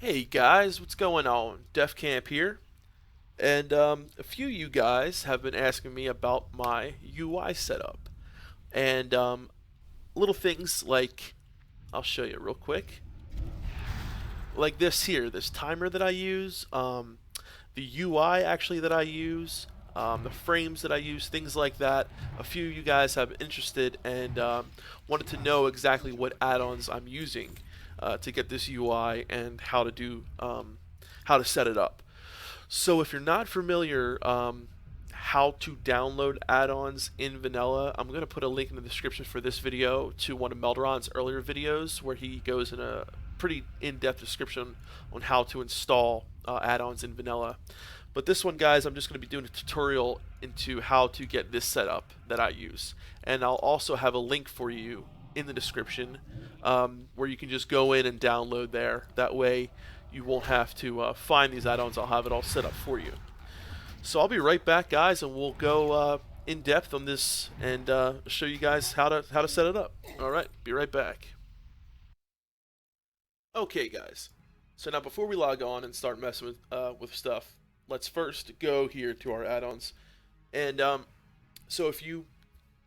Hey guys, what's going on? Defcamp here, and a few of you guys have been asking me about my UI setup, and little things like I'll show you real quick, like this here, this timer that I use, the UI actually that I use, the frames that I use, things like that. A few of you guys have been interested and wanted to know exactly what add-ons I'm using to get this UI and how to set it up. So if you're not familiar how to download add-ons in vanilla, I'm going to put a link in the description for this video to one of Melderon's earlier videos where he goes in a pretty in-depth description on how to install add-ons in vanilla. But this one, guys, I'm just going to be doing a tutorial into how to get this setup that I use. And I'll also have a link for you in the description where you can just go in and download there. That way you won't have to find these add-ons. I'll have it all set up for you. So I'll be right back, guys, and we'll go in depth on this and show you guys how to set it up. All right, be right back. Okay, guys. So now before we log on and start messing with stuff, let's first go here to our add-ons. And so if you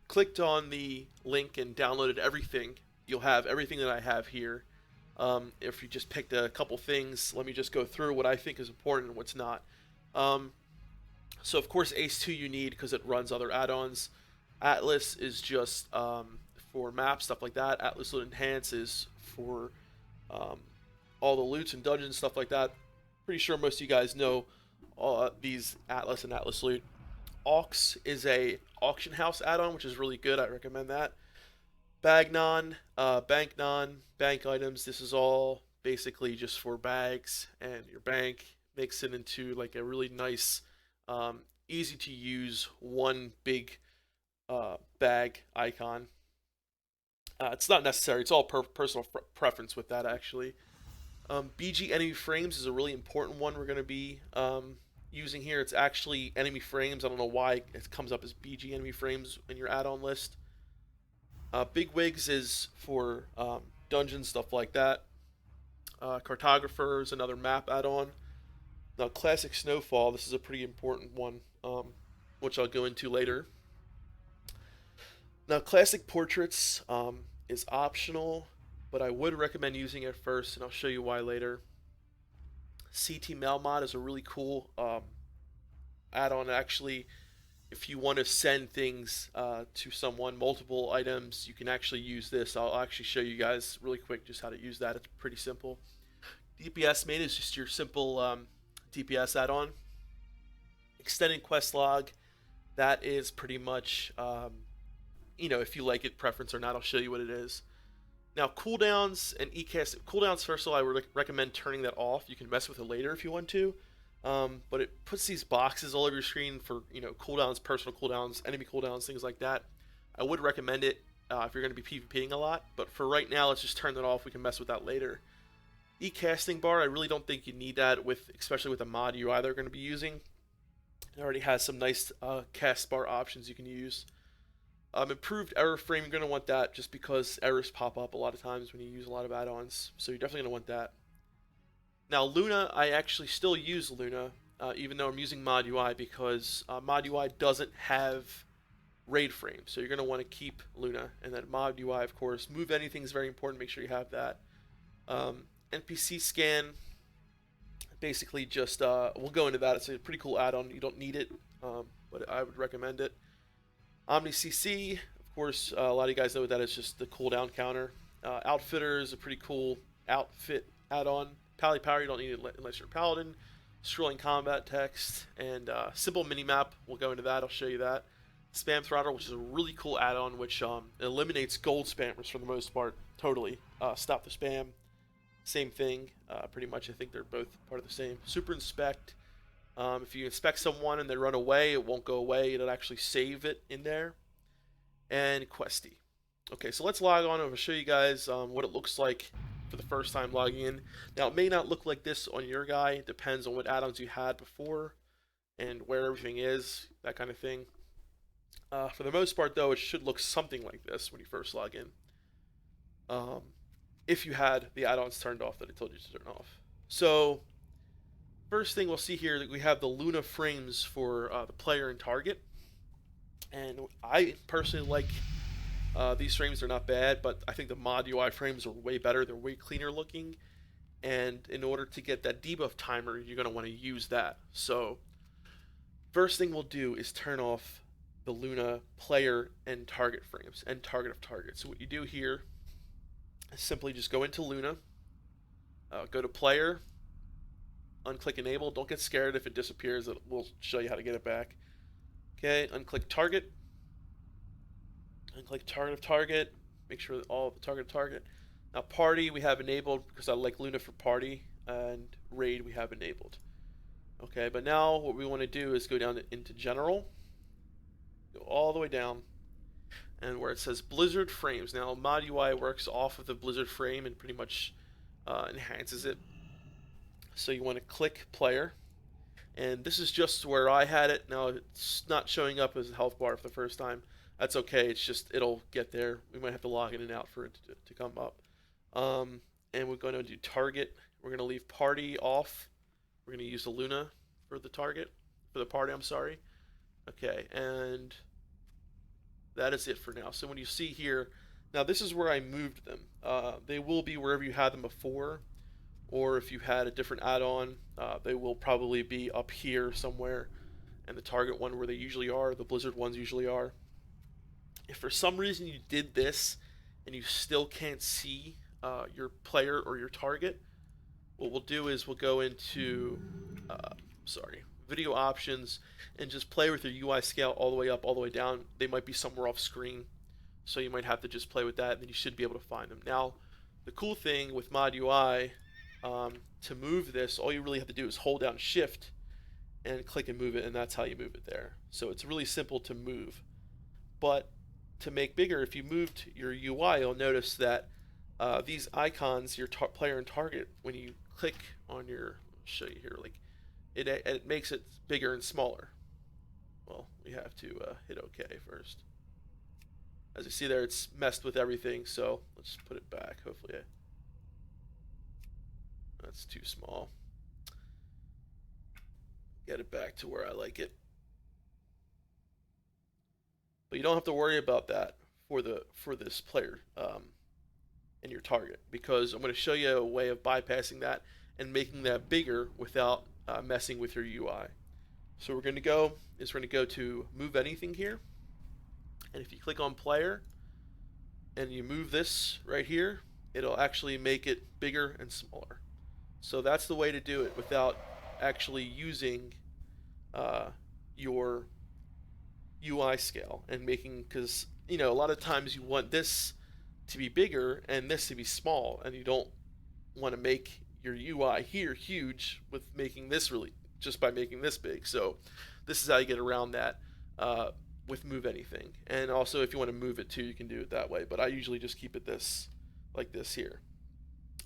clicked on the link and downloaded everything, you'll have everything that I have here. If you just picked a couple things, let me just go through what I think is important and what's not. So of course Ace 2 you need because it runs other add-ons. Atlas is just for maps, stuff like that. Atlas Loot Enhance is for all the loots and dungeons, stuff like that. Pretty sure most of you guys know these Atlas and Atlas Loot. Aux is a auction house add-on, which is really good. I recommend that. Bagnon, Banknon, bank items. This is all basically just for bags and your bank. Makes it into like a really nice, easy to use one big bag icon. It's not necessary. It's all personal preference with that actually. BG enemy frames is a really important one we're going to be using here. It's actually enemy frames. I don't know why it comes up as BG enemy frames in your add-on list. Big Wigs is for dungeons, stuff like that. Cartographer is another map add-on. Now, Classic Snowfall, this is a pretty important one, which I'll go into later. Now, Classic Portraits is optional, but I would recommend using it first, and I'll show you why later. CT Mailmod is a really cool add-on. Actually, if you want to send things to someone, multiple items, you can actually use this. I'll actually show you guys really quick just how to use that. It's pretty simple. DPS main is just your simple DPS add-on. Extended quest log, that is pretty much, if you like it, preference or not, I'll show you what it is. Now, cooldowns and ECAS. Cooldowns, first of all, I would recommend turning that off. You can mess with it later if you want to. But it puts these boxes all over your screen for, cooldowns, personal cooldowns, enemy cooldowns, things like that. I would recommend it if you're going to be PvPing a lot. But for right now, let's just turn that off. We can mess with that later. E-casting bar, I really don't think you need that, especially with the mod UI they're going to be using. It already has some nice cast bar options you can use. Improved error frame, you're going to want that just because errors pop up a lot of times when you use a lot of add-ons. So you're definitely going to want that. Now Luna, I actually still use Luna, even though I'm using Mod UI because Mod UI doesn't have raid frame. So you're going to want to keep Luna. And then Mod UI, of course. Move anything is very important. Make sure you have that. NPC scan, basically just, we'll go into that. It's a pretty cool add-on. You don't need it, but I would recommend it. OmniCC, of course, a lot of you guys know what that is, just the cooldown counter. Outfitter is a pretty cool outfit add-on. Pally Power, you don't need it unless you're a Paladin. Scrolling combat text, and simple minimap, we'll go into that, I'll show you that. Spam Throttle, which is a really cool add-on, which eliminates gold spammers for the most part, totally. Stop the spam, same thing, pretty much, I think they're both part of the same. Super Inspect, if you inspect someone and they run away, it won't go away, it'll actually save it in there. And Questy. Okay, so let's log on and I'll show you guys what it looks like for the first time logging in. Now, it may not look like this on your guy. It depends on what add-ons you had before and where everything is, that kind of thing. For the most part, though, it should look something like this when you first log in. If you had the add-ons turned off that I told you to turn off. So first thing we'll see here that we have the Luna frames for the player and target, and I personally like these frames. They're not bad, but I think the mod UI frames are way better. They're way cleaner looking, and in order to get that debuff timer, you're going to want to use that. So first thing we'll do is turn off the Luna player and target frames and target of target. So what you do here is simply just go into Luna, go to player, unclick enable. Don't get scared if it disappears. We'll show you how to get it back. Okay, unclick target, unclick target of target. Make sure that all of the target of target. Now party we have enabled because I like Luna for party, and raid we have enabled. Okay, but now what we want to do is go down into general, go all the way down, and where it says Blizzard frames. Now mod UI works off of the Blizzard frame and pretty much enhances it. So you want to click player, and this is just where I had it. Now it's not showing up as a health bar for the first time. That's okay. It's just it'll get there. We might have to log in and out for it to come up. And we're going to do target. We're going to leave party off. We're going to use the Luna for the target, for the party, I'm sorry. Okay, and that is it for now. So when you see here, now this is where I moved them. They will be wherever you had them before, or if you had a different add-on, they will probably be up here somewhere, and the target one where they usually are, the Blizzard ones usually are. If for some reason you did this and you still can't see your player or your target, what we'll do is we'll go into video options and just play with your UI scale all the way up, all the way down. They might be somewhere off screen, so you might have to just play with that, and then you should be able to find them. Now, the cool thing with mod UI, to move this, all you really have to do is hold down shift and click and move it, and that's how you move it there. So it's really simple to move. But to make bigger, if you moved your UI, you'll notice that these icons, your player and target, when you click on your, I'll show you here, like it makes it bigger and smaller. Well, we have to hit OK first. As you see there, it's messed with everything, so let's put it back. Hopefully, that's too small. Get it back to where I like it. But you don't have to worry about that for this player and your target, because I'm going to show you a way of bypassing that and making that bigger without messing with your UI. So we're going to go to move anything here, and if you click on player and you move this right here, it'll actually make it bigger and smaller. So that's the way to do it without actually using your UI scale and making, because a lot of times you want this to be bigger and this to be small, and you don't want to make your UI here huge with making this just by making this big. So this is how you get around that with move anything. And also if you want to move it too, you can do it that way, but I usually just keep it like this here.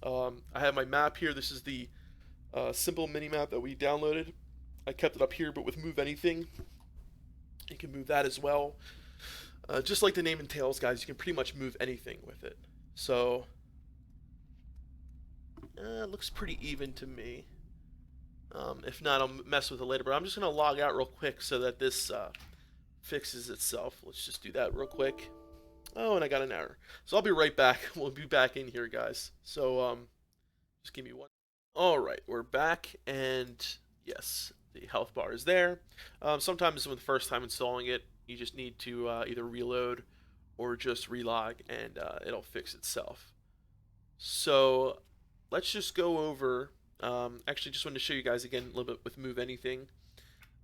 I have my map here. This is the simple mini map that we downloaded. I kept it up here, but with move anything, you can move that as well. Just like the name entails, guys, you can pretty much move anything with it. So it looks pretty even to me. If not, I'll mess with it later, but I'm just going to log out real quick so that this fixes itself. Let's just do that real quick. Oh, and I got an error. So I'll be right back. We'll be back in here, guys. So just give me one. All right, we're back, and yes, the health bar is there. Sometimes when the first time installing it, you just need to either reload or just relog, and it'll fix itself. So let's just go over, actually just wanted to show you guys again a little bit with move anything.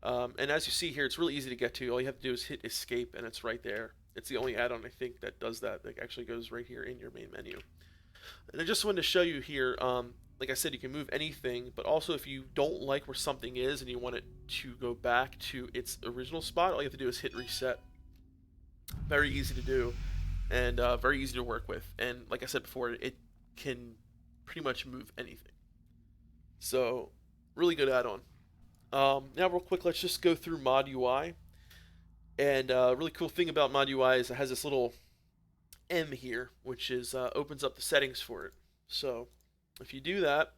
And as you see here, it's really easy to get to. All you have to do is hit escape, and it's right there. It's the only add-on I think that does that. That actually goes right here in your main menu. And I just wanted to show you here, like I said, you can move anything, but also if you don't like where something is and you want it to go back to its original spot, all you have to do is hit reset. Very easy to do, and very easy to work with. And like I said before, it can pretty much move anything. So really good add-on. Now real quick, let's just go through mod UI. And a really cool thing about mod UI is it has this little M here, which is opens up the settings for it. So if you do that,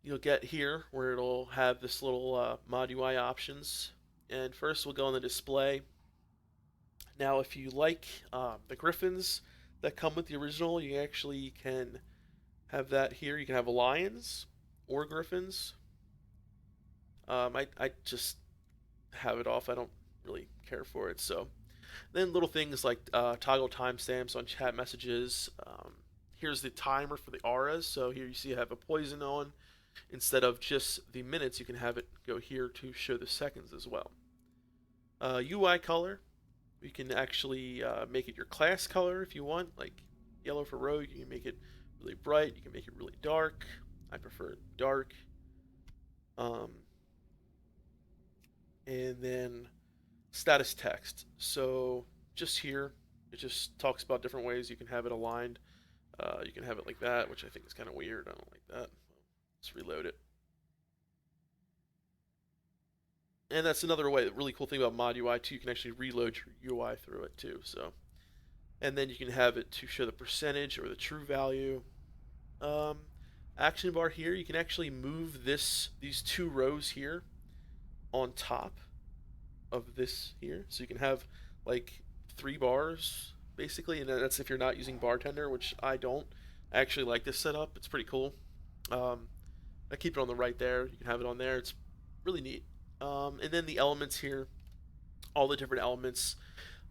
you'll get here where it'll have this little mod UI options. And first we'll go on the display. Now if you like the griffins that come with the original, you actually can have that here. You can have lions or griffins. I just have it off. I don't really care for it. So then little things like toggle timestamps on chat messages. Here's the timer for the auras. So here you see I have a poison on. Instead of just the minutes, you can have it go here to show the seconds as well. UI color. You can actually make it your class color if you want, like yellow for rogue. You can make it really bright. You can make it really dark. I prefer it dark. And then status text. So just here, it just talks about different ways you can have it aligned. You can have it like that, which I think is kind of weird. I don't like that. Let's reload it. And that's another way, really cool thing about mod UI too. You can actually reload your UI through it too. So, and then you can have it to show the percentage or the true value. Action bar here, you can actually move these two rows here on top of this here. So you can have like 3 bars basically, and that's if you're not using bartender, which I don't. I actually like this setup. It's pretty cool. I keep it on the right there. You can have it on there. It's really neat. And then the elements here, all the different elements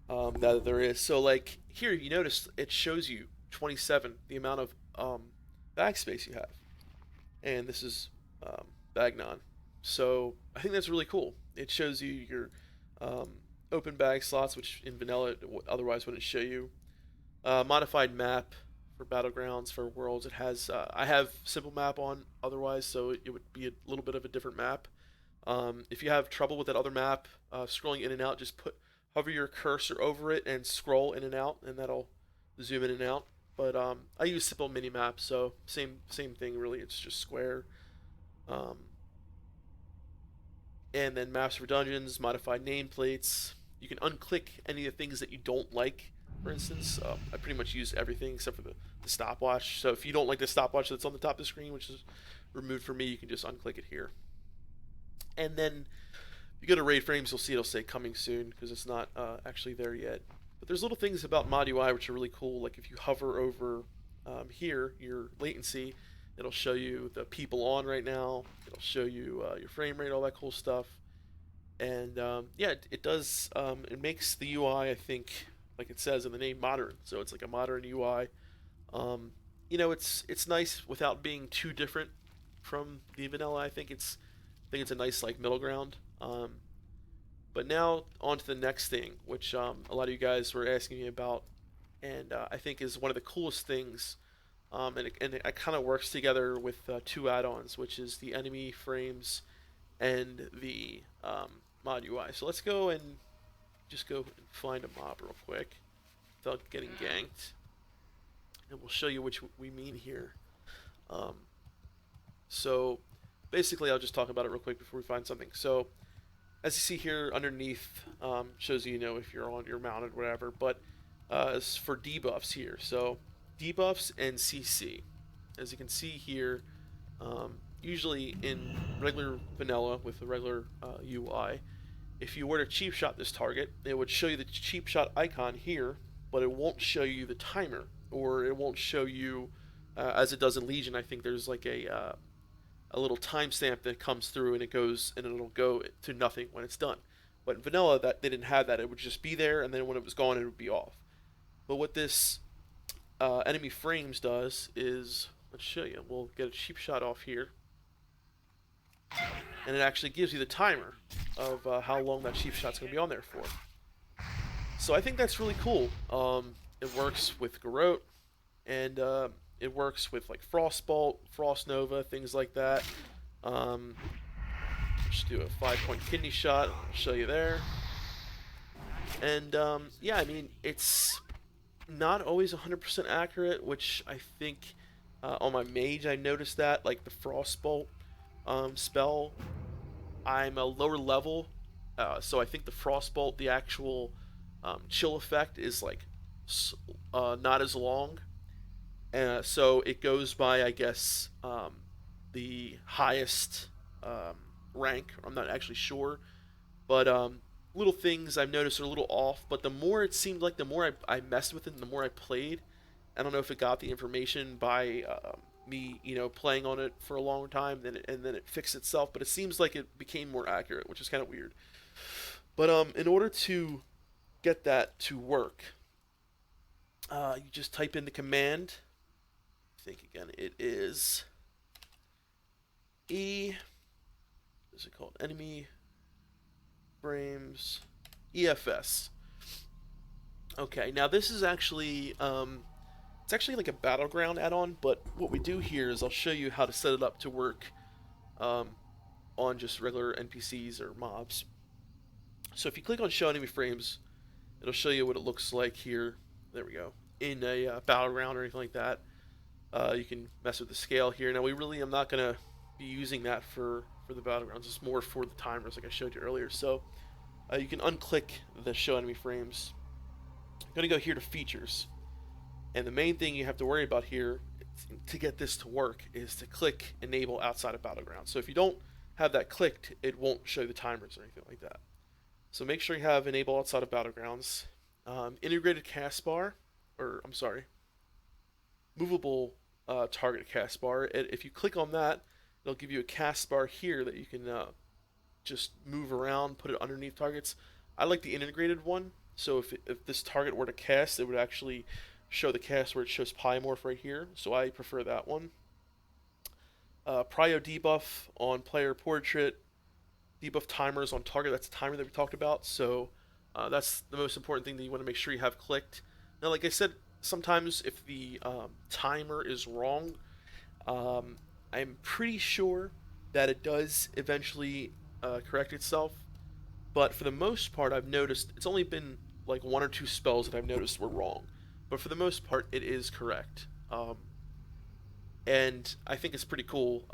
that there is. So like here, you notice it shows you 27, the amount of bag space you have. And this is Bagnon. So I think that's really cool. It shows you your open bag slots, which in vanilla it otherwise wouldn't show you. Modified map for battlegrounds, for worlds. It has I have simple map on otherwise, so it would be a little bit of a different map. If you have trouble with that other map, scrolling in and out, just hover your cursor over it and scroll in and out, and that'll zoom in and out. But I use simple mini map, so same thing really. It's just square. And then maps for dungeons, modified nameplates. You can unclick any of the things that you don't like. For instance, I pretty much use everything except for the stopwatch. So if you don't like the stopwatch that's on the top of the screen, which is removed for me, you can just unclick it here. And then if you go to raid frames, you'll see it'll say coming soon because it's not actually there yet. But there's little things about mod UI which are really cool. Like if you hover over here, your latency, it'll show you the people on right now. It'll show you your frame rate, all that cool stuff. And yeah, it does. It makes the UI, I think, like it says in the name, modern. So it's like a modern UI. You know, it's nice without being too different from the vanilla. I think it's a nice like middle ground. But now on to the next thing, which a lot of you guys were asking me about, and I think is one of the coolest things. And it kind of works together with 2 add-ons, which is the enemy frames and the mod UI. So let's go and just go and find a mob real quick without getting ganked, and we'll show you which we mean here. So basically, I'll just talk about it real quick before we find something. So as you see here underneath, shows you, if you're mounted, whatever. But as for debuffs here, so debuffs and CC, as you can see here, usually in regular vanilla with the regular UI, if you were to cheap shot this target, it would show you the cheap shot icon here, but it won't show you the timer, or it won't show you as it does in Legion. I think there's like a little timestamp that comes through, and it'll go to nothing when it's done. But in vanilla, that they didn't have that. It would just be there, and then when it was gone, it would be off. But what this enemy frames does is, let's show you. We'll get a cheap shot off here, and it actually gives you the timer of how long that cheap shot's going to be on there for. So I think that's really cool. It works with Garrote, and it works with like Frostbolt, Frost Nova, things like that. Just do a 5-point kidney shot. I'll show you there. And yeah, I mean, it's not always 100% accurate, which I think on my mage I noticed that, like the Frostbolt spell, I'm a lower level, so I think the Frostbolt, the actual chill effect is like not as long, so it goes by, I guess, the highest rank. I'm not actually sure, but little things I've noticed are a little off. But the more it seemed like, the more I messed with it, and the more I played. I don't know if it got the information by me, playing on it for a long time, and then it fixed itself. But it seems like it became more accurate, which is kind of weird. But in order to get that to work, you just type in the command. I think again it is what is it called? Enemy frames EFS. Okay, now this is actually it's actually like a battleground add-on, but what we do here is I'll show you how to set it up to work on just regular NPCs or mobs. So if you click on Show Enemy Frames, it'll show you what it looks like here. There we go. In a battleground or anything like that. You can mess with the scale here. Now I'm not going to be using that for the battlegrounds. It's more for the timers like I showed you earlier. So you can unclick the Show Enemy Frames. I'm going to go here to Features. And the main thing you have to worry about here to get this to work is to click Enable Outside of Battleground. So if you don't have that clicked, it won't show the timers or anything like that. So make sure you have Enable Outside of Battlegrounds. Integrated cast bar, or I'm sorry, movable target cast bar. If you click on that, it'll give you a cast bar here that you can just move around, put it underneath targets. I like the integrated one, so if this target were to cast, it would actually show the cast where it shows polymorph right here, so I prefer that one. Prio debuff on player portrait, debuff timers on target. That's the timer that we talked about, so that's the most important thing that you want to make sure you have clicked. Now, like I said, sometimes if the timer is wrong, I'm pretty sure that it does eventually correct itself, but for the most part I've noticed it's only been like one or two spells that I've noticed were wrong, but for the most part it is correct. And I think it's pretty cool.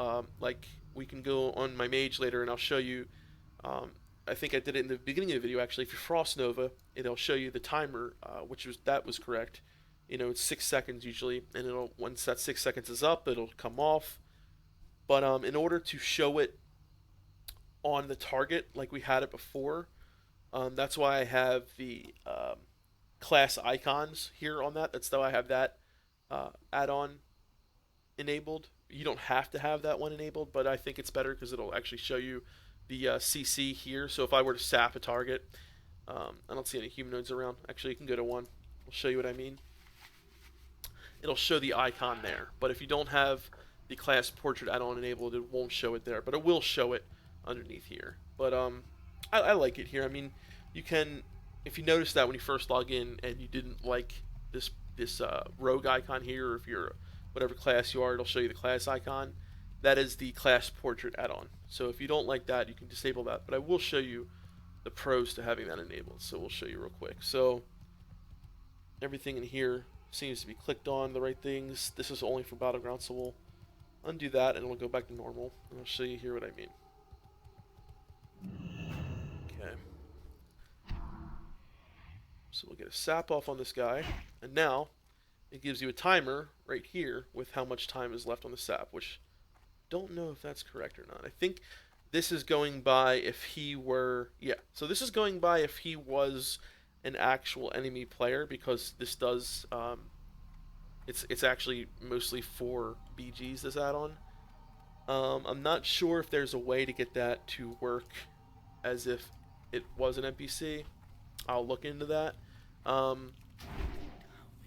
Like, we can go on my mage later and I'll show you. I think I did it in the beginning of the video actually. If you Frost Nova, it'll show you the timer, that was correct. It's 6 seconds usually, and once that 6 seconds is up, it'll come off. But in order to show it on the target like we had it before, that's why I have the class icons here on that. That's why I have that add-on enabled. You don't have to have that one enabled, but I think it's better because it'll actually show you the CC here. So if I were to sap a target, I don't see any humanoids around. Actually, you can go to one. I'll show you what I mean. It'll show the icon there, but if you don't have the class portrait add-on enabled, it won't show it there, but it will show it underneath here. But I like it here. I mean, you can, if you notice that when you first log in and you didn't like this rogue icon here, or if you're whatever class you are, it'll show you the class icon. That is the class portrait add-on. So if you don't like that, you can disable that. But I will show you the pros to having that enabled. So we'll show you real quick. So everything in here seems to be clicked on, the right things. This is only for Battleground, so we'll undo that and we'll go back to normal. And I'll show you here what I mean. Okay. So we'll get a sap off on this guy. And now it gives you a timer right here with how much time is left on the sap, which don't know if that's correct or not. I think this is going by if he were, yeah, so this is going by if he was an actual enemy player, because this does, it's actually mostly for BGs, this add-on. I'm not sure if there's a way to get that to work as if it was an NPC. I'll look into that.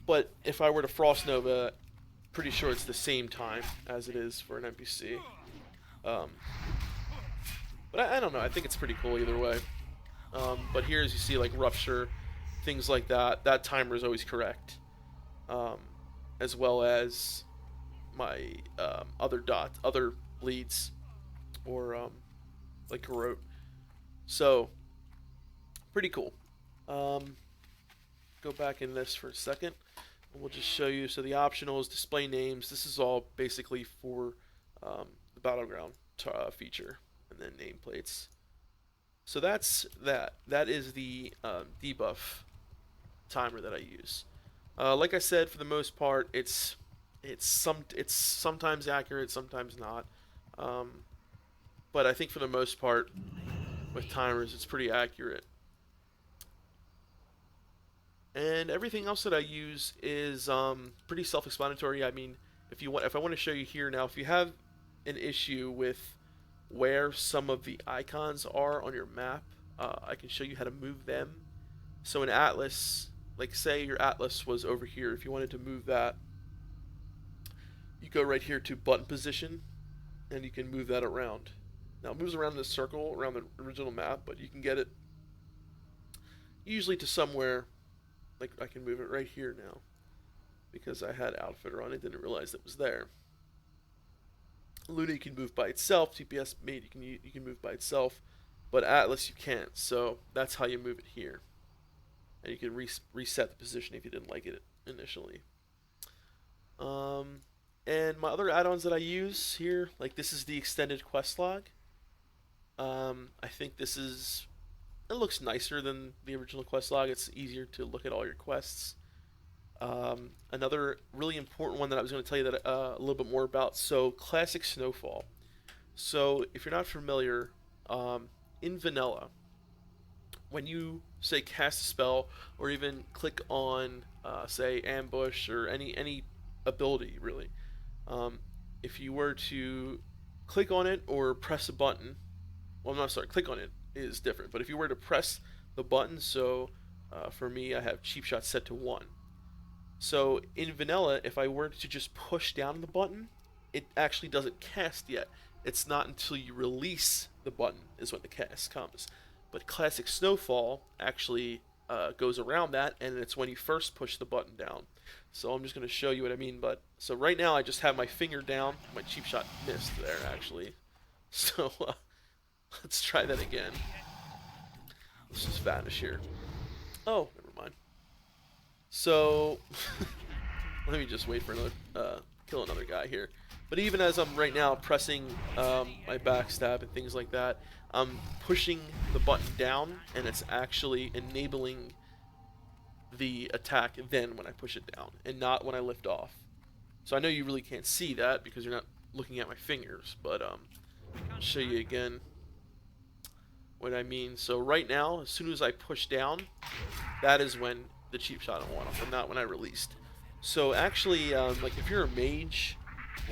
But if I were to Frost Nova, pretty sure it's the same time as it is for an NPC. But I don't know. I think it's pretty cool either way. But here, as you see, like Rupture, things like that, that timer is always correct. As well as my other bleeds, or like Garrote. So, pretty cool. Go back in this for a second. We'll just show you. So the optionals, display names. This is all basically for the Battleground feature, and then nameplates. So that's that. That is the debuff timer that I use. Like I said, for the most part, it's sometimes accurate, sometimes not. But I think for the most part, with timers, it's pretty accurate. And everything else that I use is pretty self-explanatory. I mean, if I want to show you here now, if you have an issue with where some of the icons are on your map, I can show you how to move them. So in Atlas, like say your Atlas was over here, if you wanted to move that, you go right here to button position, and you can move that around. Now it moves around this circle around the original map, but you can get it usually to somewhere, like I can move it right here now because I had Outfitter on it, didn't realize it was there. Luna you can move by itself, TPS Mate you can move by itself, but Atlas you can't, so that's how you move it here. And you can reset the position if you didn't like it initially. And my other add-ons that I use here, like this is the extended quest log. I think it looks nicer than the original quest log. It's easier to look at all your quests. Another really important one that I was going to tell you that a little bit more about. So classic snowfall. So if you're not familiar, in vanilla, when you say cast a spell or even click on say ambush or any ability really, if you were to click on it or press a button, well, I'm sorry, click on it is different, but if you were to press the button, so for me I have cheap shot set to 1. So in vanilla, if I were to just push down the button, it actually doesn't cast yet. It's not until you release the button is when the cast comes. But classic snowfall actually goes around that, and it's when you first push the button down. So I'm just going to show you what I mean. But so right now I just have my finger down. My cheap shot missed there actually. So let's try that again. Let's just vanish here. Oh, never mind. So let me just wait for another kill another guy here. But even as I'm right now pressing my backstab and things like that, I'm pushing the button down, and it's actually enabling the attack then when I push it down, and not when I lift off. So I know you really can't see that because you're not looking at my fingers, but I'll show you again what I mean. So right now, as soon as I push down, that is when the cheap shot went off, and not when I released. So actually, like if you're a mage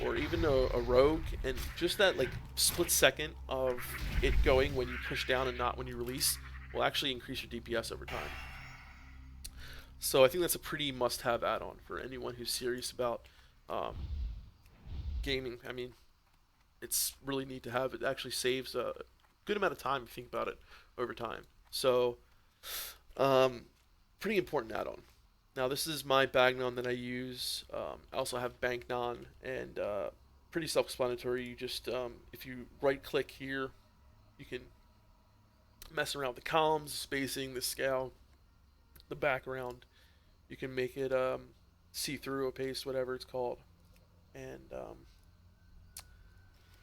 or even a rogue, and just that like split second of it going when you push down and not when you release will actually increase your DPS over time. So I think that's a pretty must-have add-on for anyone who's serious about gaming. I mean, it's really neat to have. It actually saves a good amount of time if you think about it over time. So pretty important add-on. Now this is my Bagnon that I use. I also have Banknon, and pretty self-explanatory. You just if you right-click here, you can mess around with the columns, spacing, the scale, the background. You can make it see-through, opaque, whatever it's called. And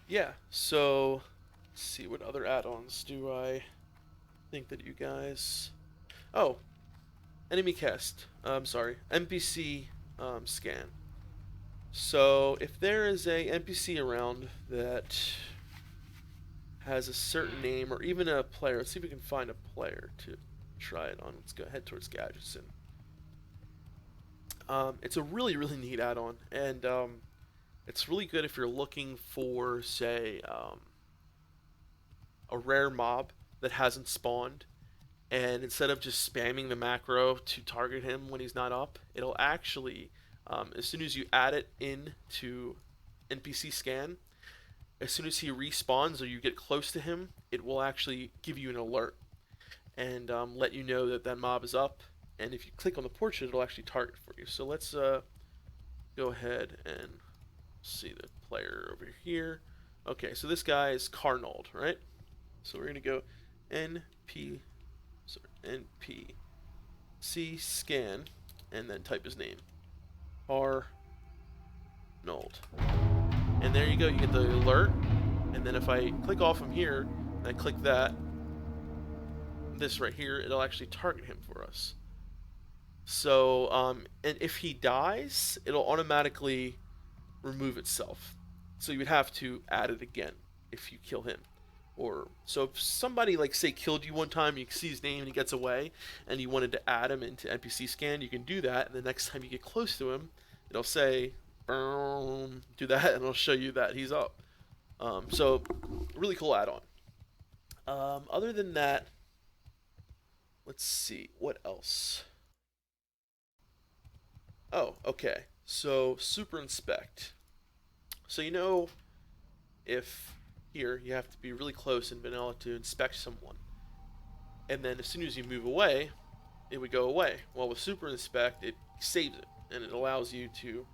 yeah, so let's see what other add-ons do I think that you guys. Oh, enemy cast. I'm sorry, NPC scan. So if there is a NPC around that has a certain name, or even a player, let's see if we can find a player to try it on. Let's go head towards gadgets, and it's a really neat add-on, and it's really good if you're looking for, say, a rare mob that hasn't spawned, and instead of just spamming the macro to target him when he's not up, it'll actually, as soon as you add it in to NPC scan, as soon as he respawns or you get close to him, it will actually give you an alert and let you know that that mob is up. And if you click on the portrait, it'll actually target for you. So let's go ahead and see the player over here. Okay, so this guy is Carnold, right? So we're gonna go NPC scan and then type his name, Arnold. And there you go, you get the alert. And then if I click off from here and I click this right here, it'll actually target him for us. So and if he dies, it'll automatically remove itself. So you would have to add it again if you kill him. Or so if somebody like say killed you one time, you see his name and he gets away, and you wanted to add him into NPC scan, you can do that. And the next time you get close to him, it'll say, boom, do that, and it'll show you that he's up. So really cool add-on. Other than that, let's see what else. Oh, okay. So super inspect. So if here you have to be really close in vanilla to inspect someone, and then as soon as you move away, it would go away. Well, with super inspect, it saves it and it allows you to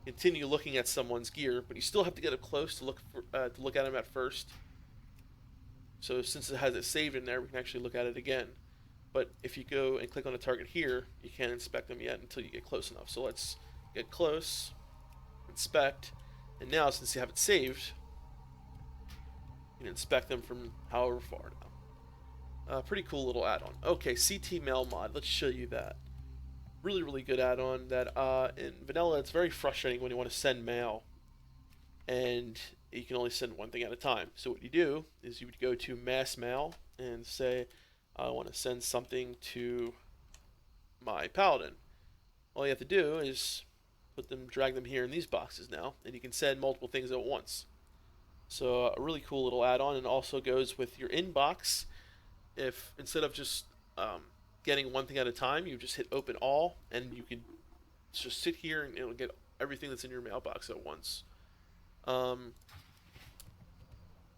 continue looking at someone's gear, but you still have to get up close to look at them at first. So since it has it saved in there, we can actually look at it again. But if you go and click on a target here, you can't inspect them yet until you get close enough. So let's get close, inspect, and now since you have it saved, you can inspect them from however far now. Pretty cool little add-on. Okay, CT mail mod. Let's show you that. Really, really good add-on that in vanilla it's very frustrating when you want to send mail and you can only send one thing at a time. So what you do is you would go to mass mail and say, I want to send something to my paladin. All you have to do is drag them here in these boxes now, and you can send multiple things at once. So a really cool little add-on, and also goes with your inbox. If instead of just getting one thing at a time, you just hit open all, and you can just sit here and it'll get everything that's in your mailbox at once.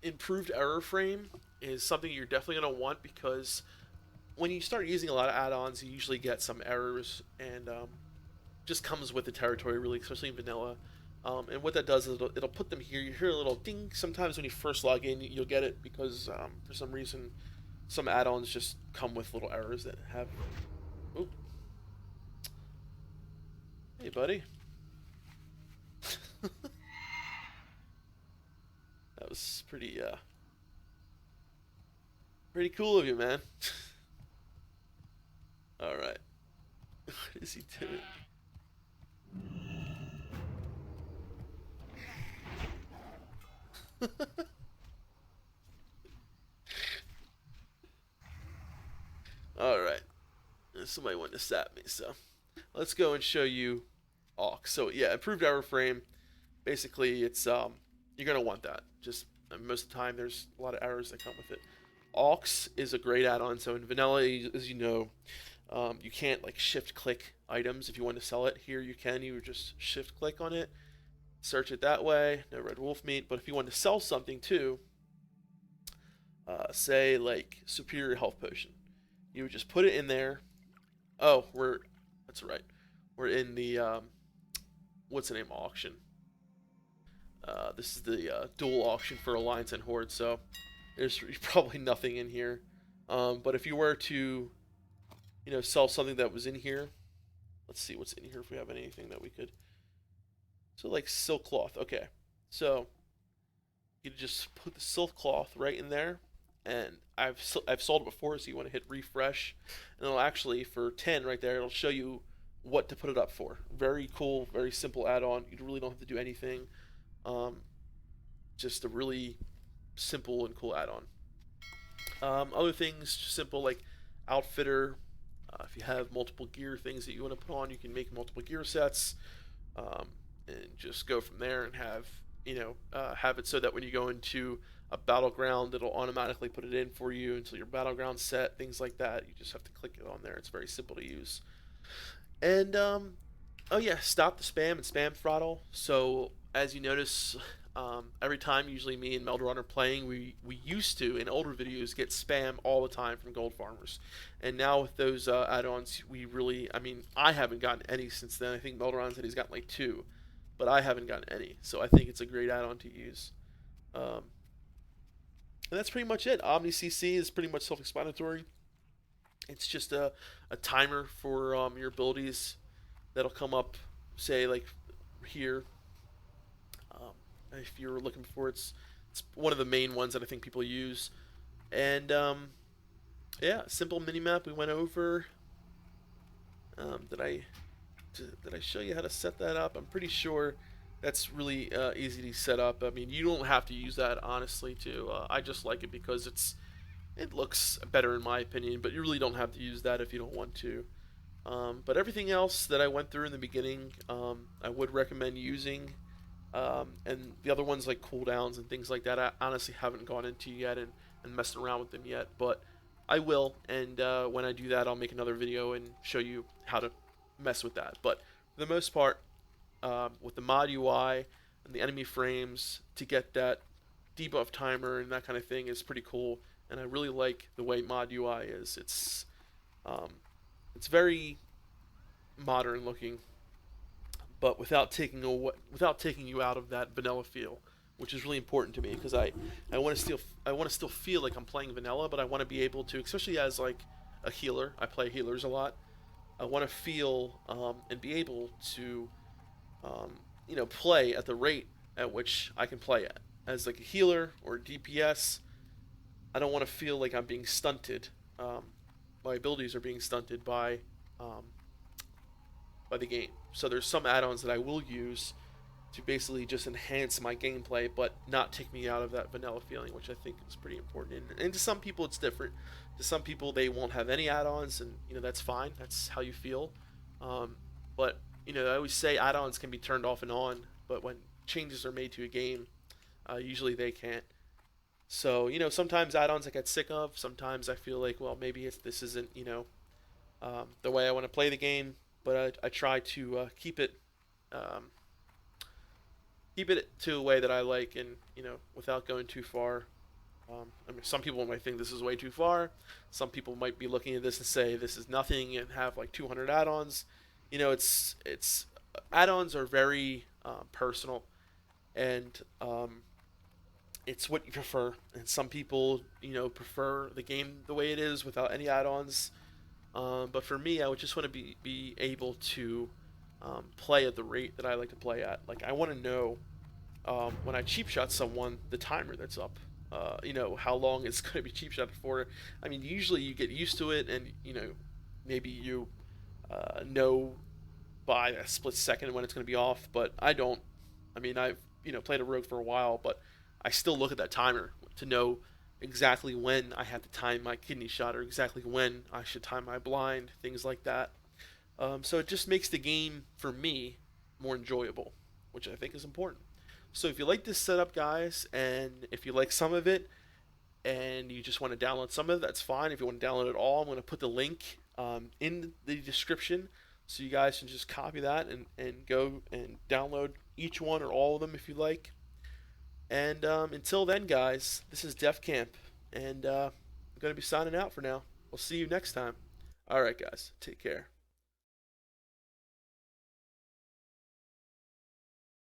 Improved error frame is something you're definitely going to want, because when you start using a lot of add-ons, you usually get some errors, and just comes with the territory, really, especially in vanilla. And what that does is it'll put them here. You hear a little ding sometimes when you first log in. You'll get it because for some reason some add-ons just come with little errors that have. Oh, hey buddy. That was pretty cool of you, man. All right. What is he doing? All right. Somebody wanted to sap me, so let's go and show you Aux. So yeah, improved error frame. Basically, it's you're gonna want that. Just most of the time, there's a lot of errors that come with it. Aux is a great add-on. So in vanilla, as you know, you can't like shift click items if you want to sell it. Here you can. You would just shift click on it, search it that way. No red wolf meat. But if you want to sell something too, say like superior health potion, you would just put it in there. Oh, that's right. We're in the what's the name auction. This is the dual auction for Alliance and Horde, so there's probably nothing in here. But if you were to, sell something that was in here, let's see what's in here if we have anything that we could. So like silk cloth, okay. So you just put the silk cloth right in there, and I've sold it before, so you want to hit refresh, and it'll actually for 10 right there, it'll show you what to put it up for. Very cool, very simple add-on. You really don't have to do anything. Just a really simple and cool add-on. Other things, just simple like outfitter. If you have multiple gear things that you want to put on, you can make multiple gear sets, and just go from there and have it so that when you go into a battleground, it'll automatically put it in for you until your battleground set. Things like that. You just have to click it on there. It's very simple to use. And oh yeah, stop the spam and spam throttle. So as you notice, every time usually me and Melderon are playing, we used to in older videos get spam all the time from gold farmers, and now with those add-ons, I haven't gotten any since then. I think Melderon said he's gotten like 2, but I haven't gotten any. So I think it's a great add-on to use. And that's pretty much it. Omni CC is pretty much self-explanatory. It's just a timer for your abilities that'll come up, say like here. If you're looking for it's one of the main ones that I think people use. And yeah, simple minimap we went over. Did I show you how to set that up? I'm pretty sure That's really easy to set up. I mean, you don't have to use that honestly. I just like it because it looks better in my opinion. But you really don't have to use that if you don't want to. But everything else that I went through in the beginning, I would recommend using. And the other ones like cooldowns and things like that, I honestly haven't gone into yet and messed around with them yet. But I will, and when I do that, I'll make another video and show you how to mess with that. But for the most part, with the mod UI and the enemy frames to get that debuff timer and that kind of thing is pretty cool. And I really like the way mod UI is. Um, it's very modern looking, but without taking you out of that vanilla feel, which is really important to me because I want to still feel like I'm playing vanilla, but I want to be able to, especially as like a healer. I play healers a lot. I want to feel and be able to um, play at the rate at which I can play at. As like a healer or a DPS, I don't want to feel like I'm being stunted. My abilities are being stunted um, by the game. So there's some add-ons that I will use to basically just enhance my gameplay, but not take me out of that vanilla feeling, which I think is pretty important. And to some people, it's different. To some people, they won't have any add-ons, and that's fine. That's how you feel. Um, but I always say add-ons can be turned off and on, but when changes are made to a game, usually they can't. So sometimes add-ons I get sick of. Sometimes I feel like, well, maybe this isn't the way I want to play the game, but I try to um, keep it to a way that I like, and without going too far. I mean, some people might think this is way too far. Some people might be looking at this and say this is nothing and have like 200 add-ons. It's add-ons are very personal, and it's what you prefer. And some people prefer the game the way it is without any add-ons. But for me, I would just want to be able to play at the rate that I like to play at. Like I want to know when I cheap shot someone, the timer that's up. How long it's going to be cheap shot for. I mean, usually you get used to it, and maybe you know by a split second when it's going to be off. But I don't. I mean, I've played a rogue for a while, but I still look at that timer to know exactly when I have to time my kidney shot, or exactly when I should time my blind, things like that. So it just makes the game for me more enjoyable, which I think is important. So if you like this setup, guys, and if you like some of it, and you just want to download some of it, that's fine. If you want to download it all, I'm going to put the link in the description, so you guys can just copy that and go and download each one or all of them if you like. And until then, guys, this is Defcamp, and I'm going to be signing out for now. We'll see you next time. All right, guys, take care.